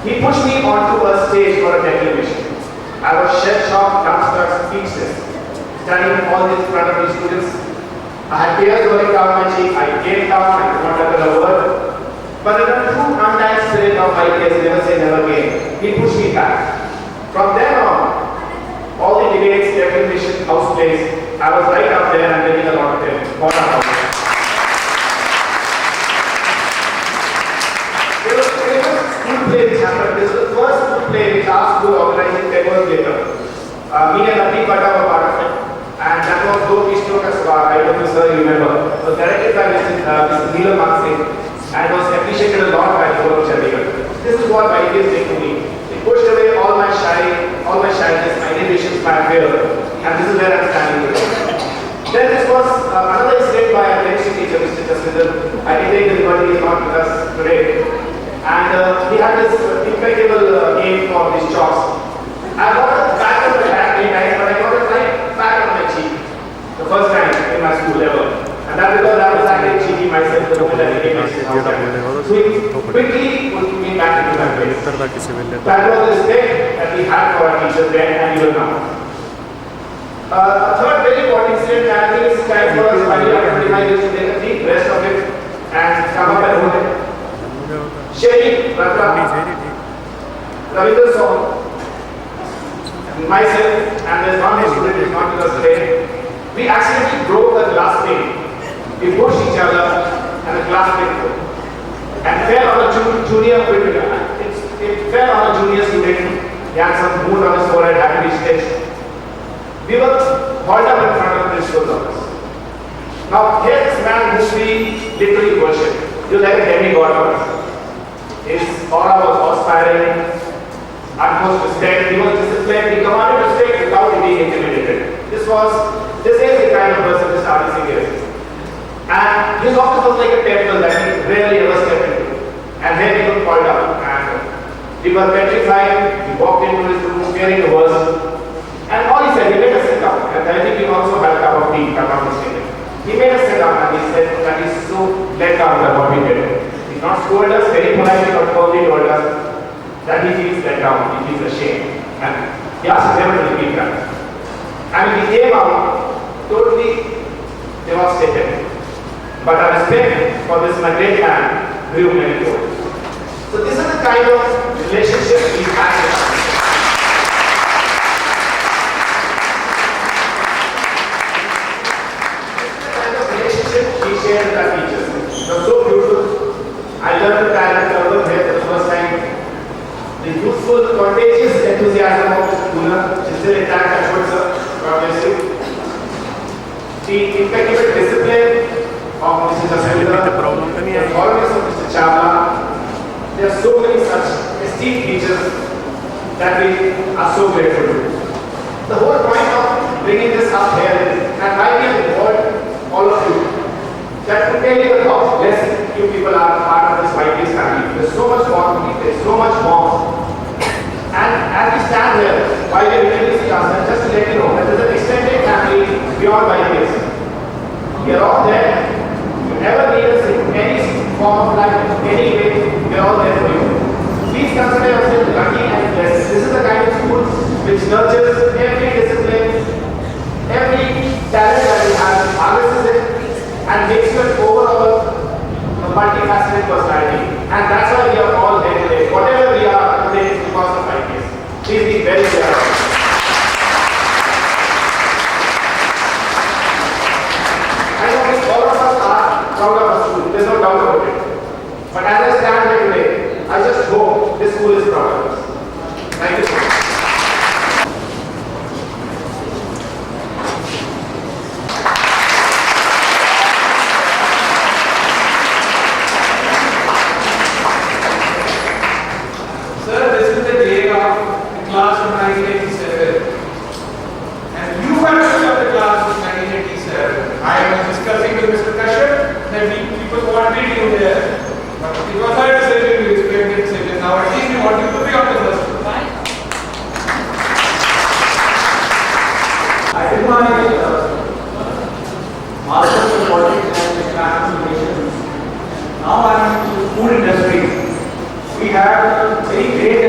He pushed me onto a stage for a declamation. I was shell-shocked, dumbstruck, speechless, standing all this in front of these students. I had tears rolling down my cheek. I came down. I could not utter a word. But in a true undying spirit of YPS, never say never again, he pushed me back. From then on, all the debates, declaration, house plays, I was right up there and winning a lot of them. What about it? There was a famous school play which happened. This was the first school play which our school organized 10 years later. Me and Abhi Bhatta were part of it. And that was Do Kishno Ka Sawal. I don't know, sir, you remember. It was directed by Mr. Neelam Singh and was appreciated a lot by the whole of Chandigarh. This is what YPS did to me. It pushed away all my shyness, my inhibitions, my fear. And this is where I'm standing today. Then this was another incident by a chemistry teacher, Mr. Jaswindar. I can take the liberty, he is not with us today. And he had this impeccable game for these chalks. I got a back of the hat many times, but I got it right back on my cheek. The first time in my school ever. And that's because I was acting cheeky myself the moment I became my student. So he quickly put me back into my place. That was the respect that we had for our teachers then and even now. A third very important incident, I think it's time for us, finally after 25 years, to take a deep rest of it and come up and hold it. Sherry, Ravinder Song, myself, and there's one more student who is not with us today, we accidentally broke the glass pane. We pushed each other and the glass pane broke. And fell on a junior student. It fell on a junior student. He had some wound on his forehead, had to be stitched. We were hauled up in front of the principal's office. Now, here's this man whom we literally worship. He was like a demigod for us. His aura was awe-inspiring, utmost respect. He was disciplined. He commanded respect without being intimidated. This is the kind of person this RDC is. And his office was like a temple that he rarely ever stepped into. And then he was called up. And we were petrified. We walked into his room, fearing the worst. And all he said, he made us sit down. And I think he also had a cup of tea, if I'm not mistaken. He made us sit down and he said that he's so let down by what we did. He not scolded us, very politely but firmly told us that he feels let down, he feels ashamed. And he asked us never to repeat that. And he came out totally devastated. But our respect for this my great man grew manifold. So this is the kind of relationship we had with us. We shared with our teachers. It was so beautiful. I learned the talent of here for the first time. The youthful, contagious enthusiasm of Mr. Puna is still intact, I should, sir. God bless you. The impeccable discipline of Mr. Jaswindar, the tolerance of Mr. Chawla. There are so many such esteemed teachers that we are so grateful to. The whole point of bringing this up here is that I have involved all of you. That would tell you how blessed you people are part of this YPS family. There's so much warmth, there's so much warmth. And as we stand here, while we are introducing ourselves, just to let you know that there's an extended family beyond YPS. We are all there. You never need us in any form of life, in any way, we are all there for you. Please consider yourself lucky and blessed. This is the kind of school which nurtures every discipline, every talent that we have, harnesses it, and makes you an overall multifaceted personality. And that's why we are all here today. Whatever we are today is because of YPS. Please be very clear. I know all of us are proud of our school. There's no doubt about it. But as I stand here today, I just hope this school is proud of us. Thank you so much. Class of 1987, and you were of the class of 1987. I was discussing with Mr. Kashyap that people wanted you there, but it was our decision to explain the decision. Now at least we want you to be on the list. I did my master's in politics and international relations. Now I am in the food industry. We have very great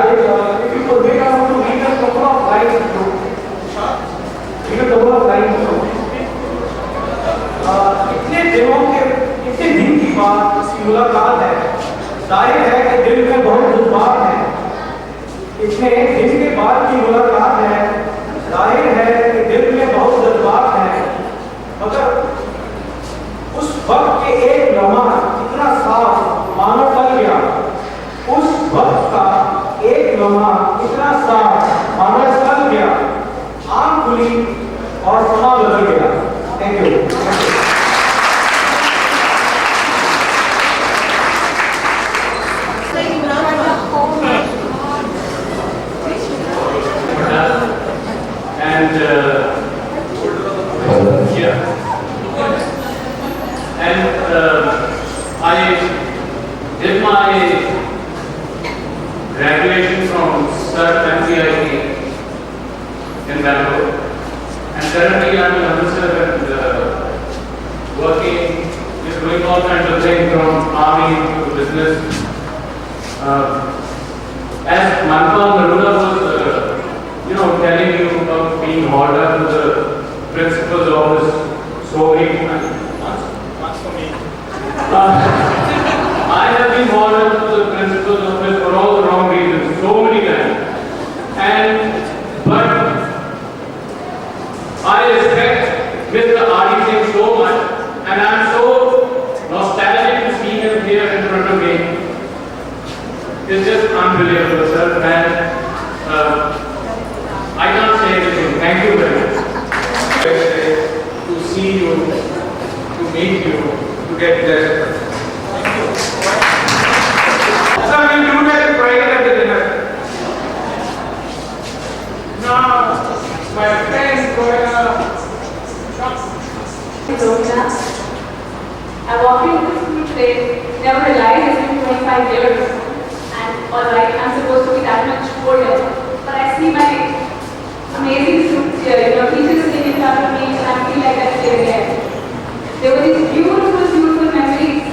if you permit, I want to read a couple of lines. Read a couple of lines. इतने दिन की बात इसकी मुलाकात है, जाहिर है कि दिल में बहुत जज्बात है। इतने दिन के बाद की मुलाकात है, जाहिर है कि दिल में बहुत जज्बात है, मगर उस वक्त के एक लम्हा इतना साफ मानो टल गया। उस वक्त का एक लम्हा इतना साफ मानो टल गया, आंख खुली और समा बदल गया। Thank you. And yeah, and I did my graduation from CERT MPIT in Bangalore, and currently I'm an officer and working, doing all kinds of things from army to business. As Manpal Narula was telling you about being hauled up to the principal's office so many times. Once for me. I have been hauled up to the principal's office for all the wrong reasons, so many times. But I respect Mr. R.D. Singh so much, and I am so nostalgic to see him here in front of me. It's just unbelievable, sir. And I can't say anything. Thank you very much. To see you, to meet you, to get there. Thank you. So we do that private at the dinner. Now, my friends going up. I walked into the school today, never realized it's been 25 years. And alright, I'm supposed to be that much older. But I see my amazing students here, teachers sitting in front of me, and I feel like I'm still there. There were these beautiful memories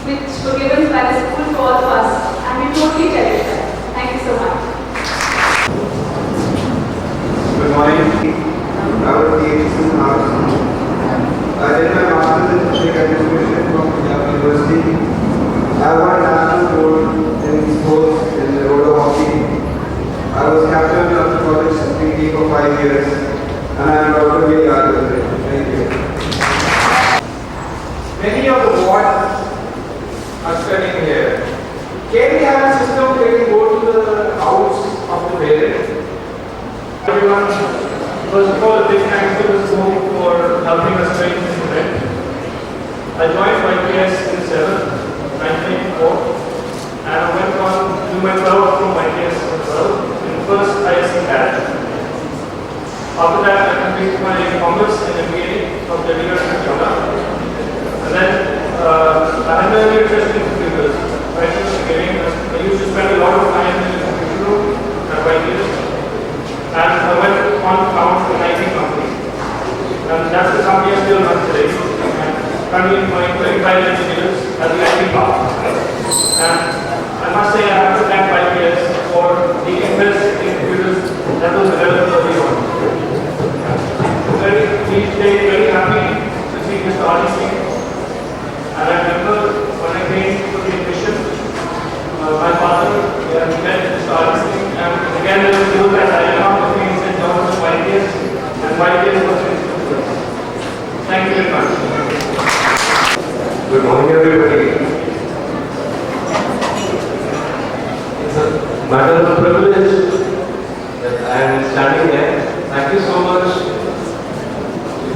which were given by the school to all of us, and we totally cherish them. Thank you so much. Good morning. I was PhD in arts. I did my master's in public administration from Punjab University. I won national gold in sports in roller hockey. I was captain of the college team for 5 years, and I am proud to be a part of it. Thank you. Many of the wards are studying here. Can we have a system where we go to the house of the parents? Everyone, first of all, a big thanks to the school for helping us train this event. I joined YPS in 1984, and I went on to my 12 from YPS as well, in first ISC batch. After that, I completed my commerce and MBA from the University of Yoga. And then I had my interest in computers. Right from the beginning, I used to spend a lot of time in the computer room at YPS. And I went on to found an IT company. And that's the company I still run today. And currently employing 35 engineers at the IT park. And I must say I have to thank YPS for the interest in computers that was available early on. Very happy to see Mr. R.D. Singh. And I remember when I came to the admission, my father met Mr. R.D. Singh, and again there was a group as I am between St. John's and YPS, and YPS was his school. Thank you very much. Good morning, everybody. It's a matter of privilege that I am standing here. Thank you so much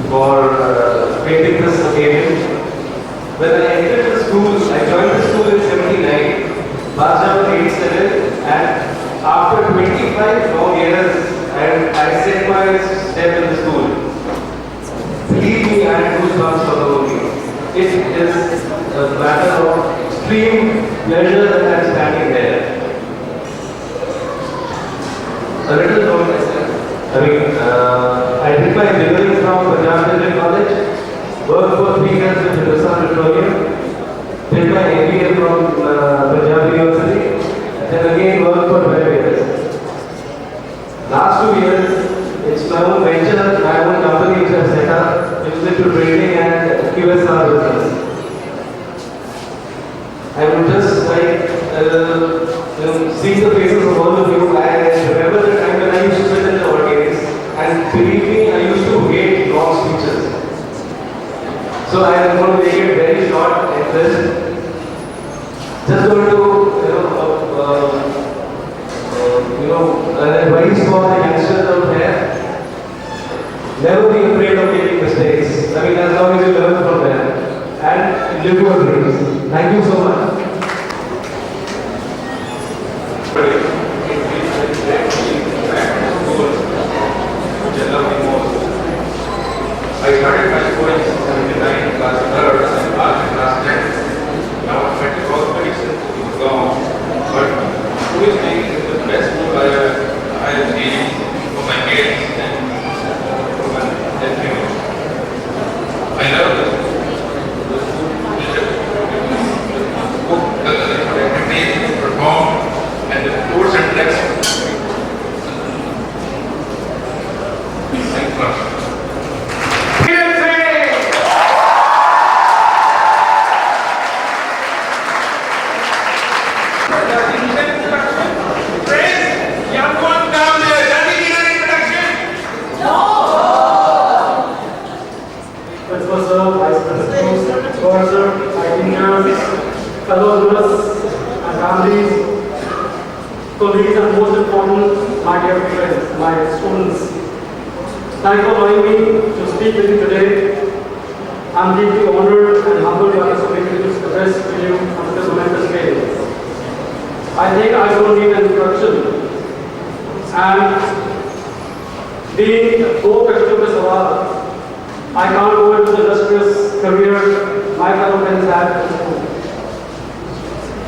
for creating this occasion. When I entered the school, I joined the school in 79, passed out 87, and after 25 long years, I set my step in the school. Believe me, I had goosebumps for the whole day. It is a matter of extreme pleasure that I am standing there. A little about myself. I did my engineering from Punjab College, worked for 3 years with Hindustan Petroleum, did my MBA from Punjab University, then again worked for 5 years. the faces of all of you, I remember the time when I used to sit in the audience, and believe me, I used to hate long speeches. So I am going to make it very short and this. Just going to, an advice for the youngsters out there. Never be afraid of making mistakes. I mean, as long as you learn from them and live your dreams. Thank you so much. I started my school in 79, class 3rd, and class 10. Now I'm at the very since it was gone. But who is making the best school I have seen for my kids and for my everyone. I love this. The school, the activities performed, and the course and tricks. Thank you much. Fellow nurses and families, colleagues, and most important, my dear friends, my students. Thank you for allowing me to speak with you today. I am deeply honored and humbled by this opportunity to address you on this momentous day. I think I don't need an introduction. And being a co-founder of this award, I can't go into the illustrious career my fellow friends had in school.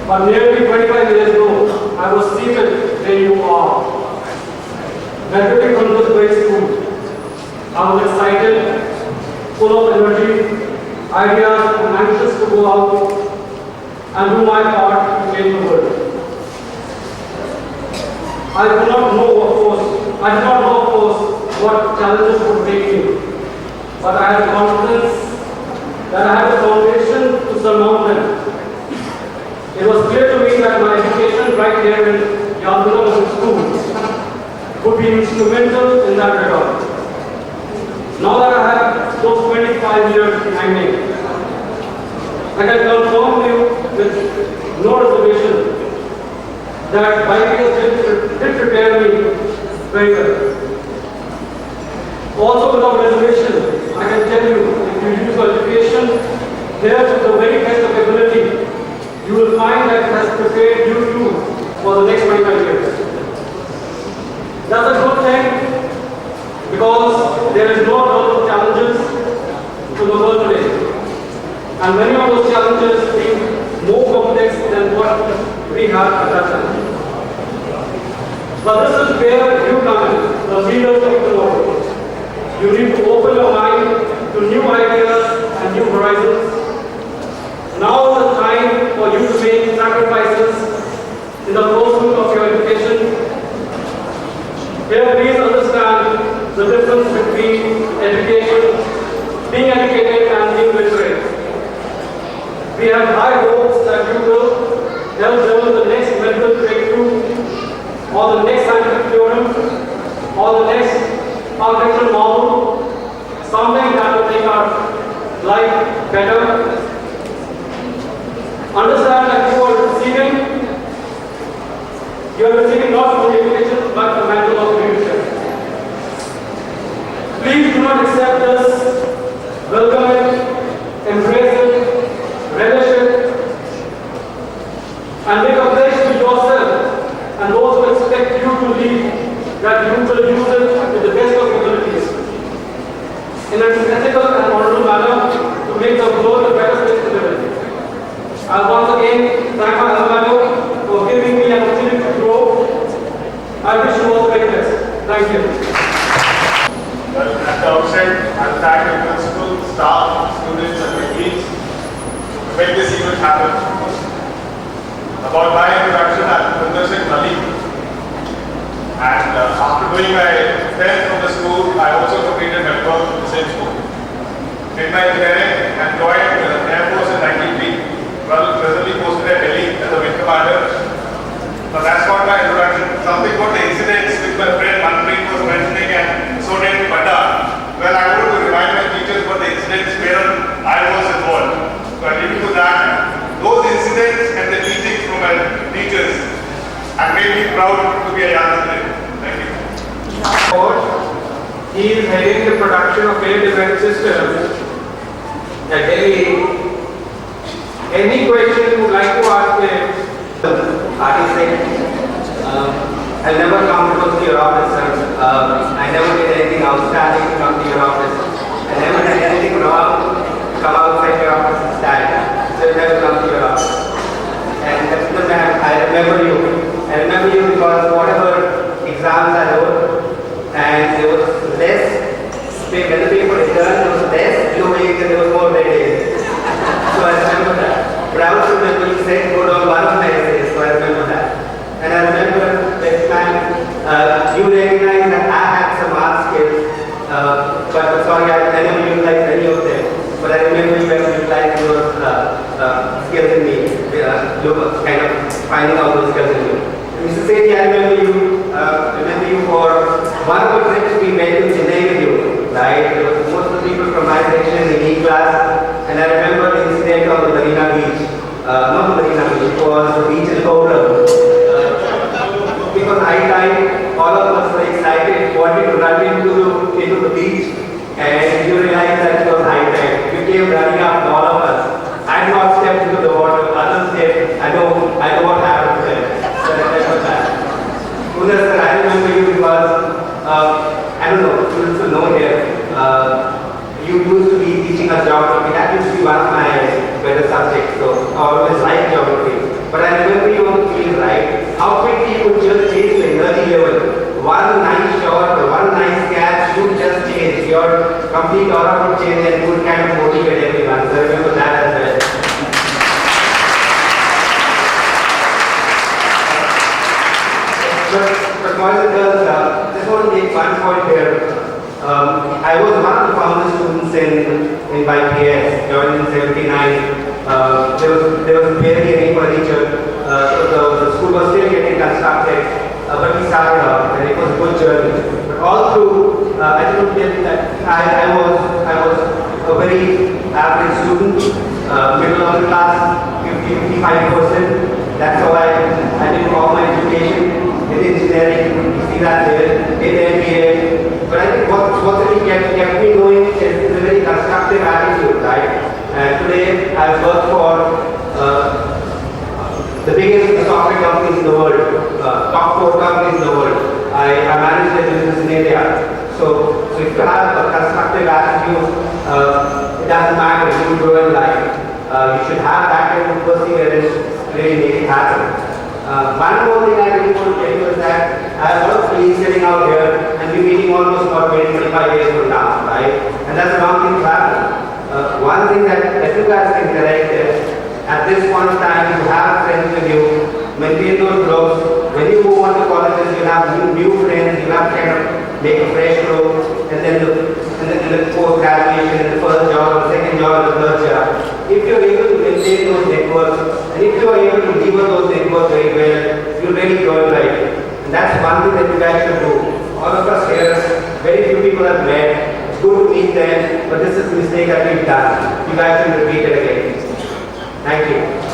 But nearly 25 years ago, I was seated where you are. Graduating from this great school, I was excited, full of energy, ideas, and anxious to go out and do my part to change the world. I did not know, of course, what challenges would take me, but I had confidence that I had a foundation to surmount them. It was clear to me that my education right here in Yadunabridged School would be instrumental in that regard. Now that I have those 25 years behind me, I can confirm you with no reservation that YPS did prepare me very well. Also without reservation, I can tell you, if you use your education here to the very best of ability, you will find that it has prepared you too for the next 25 years. That's a good thing because there is no doubt of challenges to the world today. And many of those challenges being more complex than what we had at that time. But this is where you come in, the leaders of the world. You need to open your mind to new ideas and new horizons. Now is the time for you to make sacrifices in the pursuit of your education. Here, please understand the difference between education, being educated, and being literate. We have high hopes that you will help develop the next medical breakthrough, or the next scientific theorem, or the next architectural model, something that will make our life better. Understand that you are receiving not only education but the mantle of leadership. Please do not accept this, welcome it, embrace it, relish it, and make a pledge to yourself and those who expect you to lead that you will use it to the best of your abilities in an ethical and honorable manner to make the world a better place to live in. I once again thank my alma mater for giving me an opportunity to grow. I wish you all the very best. Thank you. Well, at the outset, I thank the principal, staff, students, and faculty to make this event happen. About my introduction, I'm Kundarshan Ali. And after doing my 10th from the school, I also completed my 12th in the same school. Did my engineering and joined the Air Force in 1993. Well, presently posted at Delhi as a wing commander. So that's what my introduction. Something about the incidents which my friend Manpreet was mentioning and so did Bada. Well, I want to remind my teachers about the incidents where I was involved. So I leave it to that. Those incidents and the teachings from my teachers have made me proud to be a young today. Thank you. He is heading the production of air defense systems at Delhi. Any question you would like to ask him? Artist said, I'll never come close to your office, sir. I never did anything outstanding to come to your office. I never did anything wrong to come outside your office and stand. So I'll never come to your office. And that's because I remember you. I remember you because whatever exams I wrote, and there was less, when the paper returned, there was less blue ink and there was more red ink. So I remember that. But I also remember you said go down one of my essays, so I remember that. And I remember this time you recognized that I had some art skills, but sorry, I never utilized any of them. But I remember you have utilized those skills in me, kind of finding out those skills in you. Mr. Sethi, I remember you for one of the trips we went to Chennai with you, right? There was most of the people from my section in E class, and I remember the incident on the Marina Beach. Not the Marina Beach, it was the beach in Kovalam. Because high tide, all of us were excited, wanted to run into the beach, and you realized that it was high tide. You came running up, all of us. I had not stepped into the water, others did. I know what happened there. So I remember that. Unas, sir, I remember you because, I don't know, you used to know here, you used to be teaching us geography. That used to be one of my better subjects, so I always liked geography. But I remember you on the field, right? How quickly you could just change the energy level. One nice shot or one nice catch, you just change. Your complete aura would change and you would kind of motivate everyone. So I remember that as well. But boys and girls, just want to make one point here. I was one of the founder students in YPS, joined in '79. There was barely any furniture. The school was still getting constructed, but we started off, and it was a good journey. But all through, I just want to tell you that I was a very average student, middle of the class, 55%. That's how I did all my education in engineering. You see that there, in MBA. But I think what really kept me going is a very constructive attitude, right? And today I work for the biggest software companies in the world, top 4 companies in the world. I manage their business in India. So if you have a constructive attitude, it doesn't matter, you will grow in life. You should have that kind of perseverance to really make it happen. One more thing I really want to tell you is that I have a lot of colleagues sitting out here and we're meeting almost about 20-25 years from now, right? And that's a long thing to happen. One thing that you guys can correct is, at this point in time, you have friends with you, maintain those groups. When you move on to colleges, you have new friends, you have to kind of make a fresh group, and then in the post-graduation, in the first job, the second job, and the third job. If you're able to maintain those networks, and if you are able to lever those networks very well, you really grow in life. And that's one thing that you guys should do. All of us here, very few people have met. It's good to meet them, but this is a mistake that we've done. You guys should repeat it again. Thank you.